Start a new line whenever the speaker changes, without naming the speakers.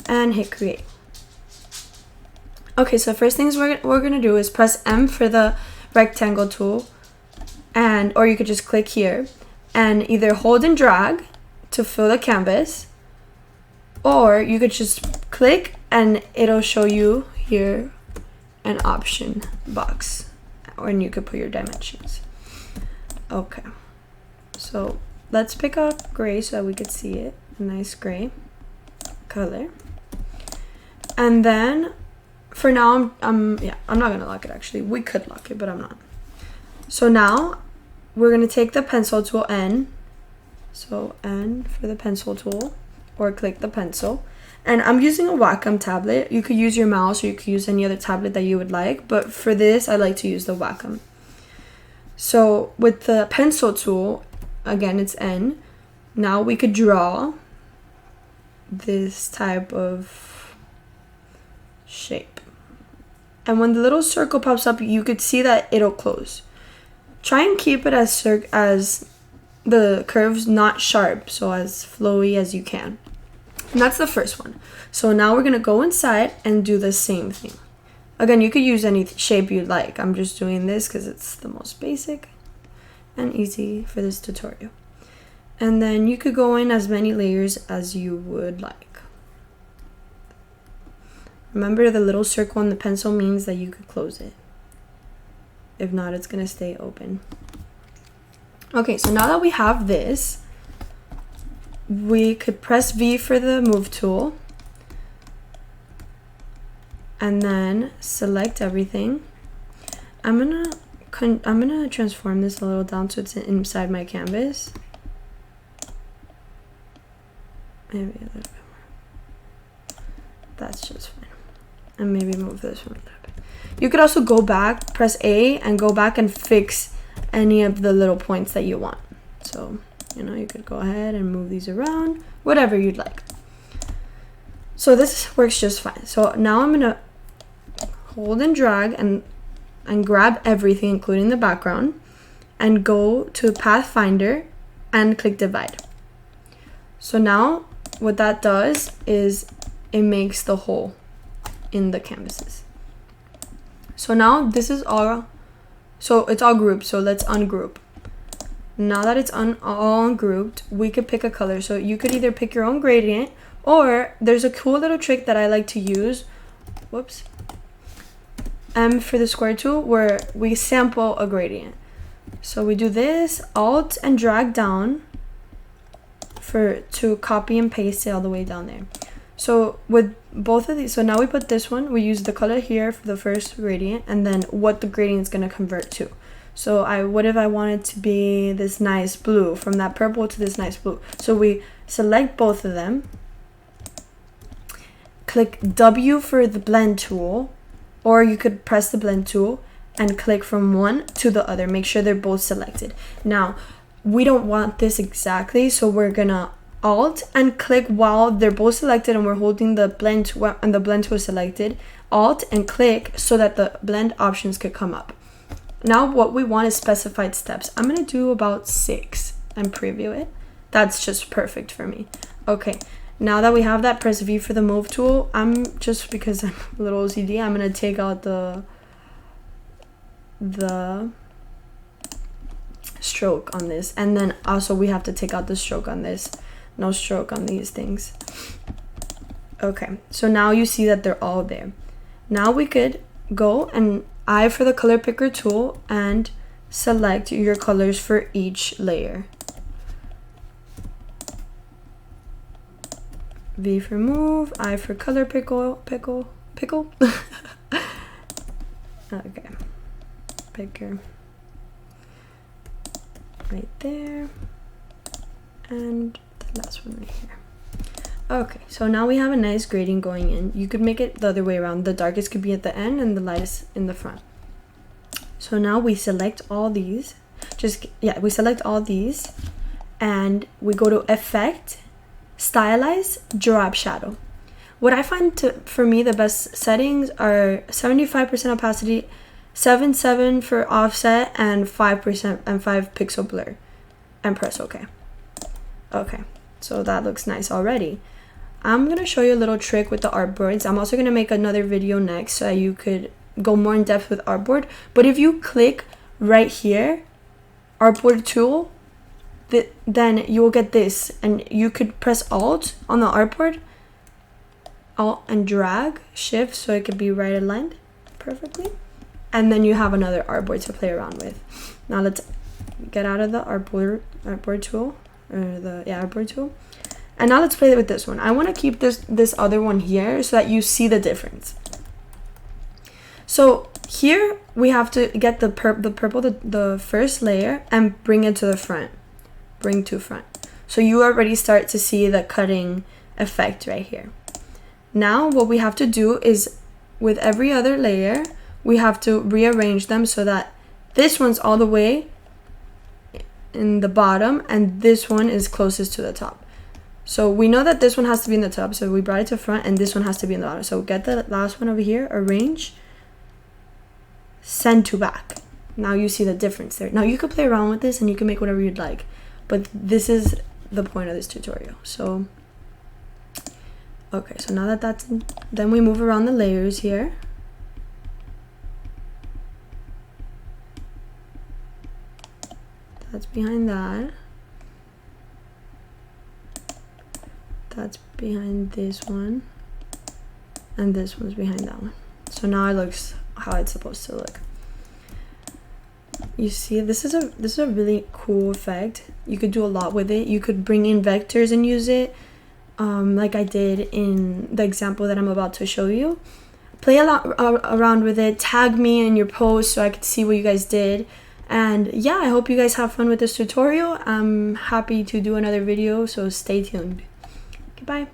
and hit create. Okay, so first things we're gonna do is press M for the rectangle tool, and or you could just click here and either hold and drag to fill the canvas, or you could just click and it'll show you here an option box, and you could put your dimensions. Okay, so let's pick a gray so that we could see it, a nice gray color. And then for now, I'm not gonna lock it actually. We could lock it, but I'm not. So now we're gonna take the pencil tool N. So N for the pencil tool, or click the pencil. And I'm using a Wacom tablet. You could use your mouse or you could use any other tablet that you would like, but for this, I like to use the Wacom. So with the pencil tool, again, it's N. Now we could draw this type of shape. And when the little circle pops up, you could see that it'll close. Try and keep it as the curves not sharp, so as flowy as you can. And that's the first one. So now we're gonna go inside and do the same thing. Again, you could use any shape you'd like. I'm just doing this because it's the most basic and easy for this tutorial. And then you could go in as many layers as you would like. Remember, the little circle on the pencil means that you could close it. If not, it's gonna stay open. Okay, so now that we have this, we could press V for the move tool and then select everything. I'm gonna transform this a little down so it's inside my canvas. Maybe a little bit more. That's just fine. And maybe move this one a little bit. You could also go back, press A, and go back and fix any of the little points that you want. So, you could go ahead and move these around, whatever you'd like. So this works just fine. So now I'm gonna hold and drag and grab everything, including the background, and go to Pathfinder and click divide. So now what that does is it makes the hole in the canvases. So now this is all, so it's all grouped, so let's ungroup. Now that it's all ungrouped, we could pick a color. So you could either pick your own gradient, or there's a cool little trick that I like to use. Whoops. M for the square tool, where we sample a gradient. So we do this, Alt and drag down to copy and paste it all the way down there. So with both of these, so now we put this one, we use the color here for the first gradient, and then what the gradient is going to convert to. So what if I wanted to be this nice blue, from that purple to this nice blue? So we select both of them, click W for the blend tool, or you could press the blend tool and click from one to the other. Make sure they're both selected. Now, we don't want this exactly, so we're gonna Alt and click while they're both selected and we're holding the blend tool and the blend tool selected. Alt and click so that the blend options could come up. Now what we want is specified steps. I'm gonna do about 6 and preview it. That's just perfect for me. Okay, now that we have that, press V for the move tool. Just because I'm a little OCD, I'm gonna take out the stroke on this, and then also we have to take out the stroke on this. No stroke on these things. Okay, so now you see that they're all there. Now we could go and I for the color picker tool and select your colors for each layer. V for move, I for color pickle. Okay, picker right there, and the last one right here. Okay, so now we have a nice grading going in. You could make it the other way around. The darkest could be at the end and the lightest in the front. So now we select all these. We select all these and we go to Effect, Stylize, Drop Shadow. What I find for me the best settings are 75% opacity, 7.7 for offset, and 5% and 5 pixel blur, and press OK. Okay, so that looks nice already. I'm gonna show you a little trick with the artboards. I'm also gonna make another video next so that you could go more in depth with artboard. But if you click right here, artboard tool, then you will get this, and you could press Alt on the artboard, Alt and drag, Shift, so it could be right aligned perfectly, and then you have another artboard to play around with. Now let's get out of the artboard tool, artboard tool, and now let's play with this one. I want to keep this other one here so that you see the difference. So here we have to get the purple, the first layer, and bring it to the front, bring to front. So you already start to see the cutting effect right here. Now what we have to do is, with every other layer, we have to rearrange them so that this one's all the way in the bottom and this one is closest to the top. So we know that this one has to be in the top, so we brought it to front, and this one has to be in the bottom. So get the last one over here, arrange, send to back. Now you see the difference there. Now you could play around with this and you can make whatever you'd like, but this is the point of this tutorial. So okay, so now that that's in, then we move around the layers here. That's behind that. That's behind this one. And this one's behind that one. So now it looks how it's supposed to look. You see, this is a really cool effect. You could do a lot with it. You could bring in vectors and use it. Like I did in the example that I'm about to show you. Play a lot around with it. Tag me in your post so I could see what you guys did. And yeah, I hope you guys have fun with this tutorial. I'm happy to do another video, so stay tuned. Goodbye.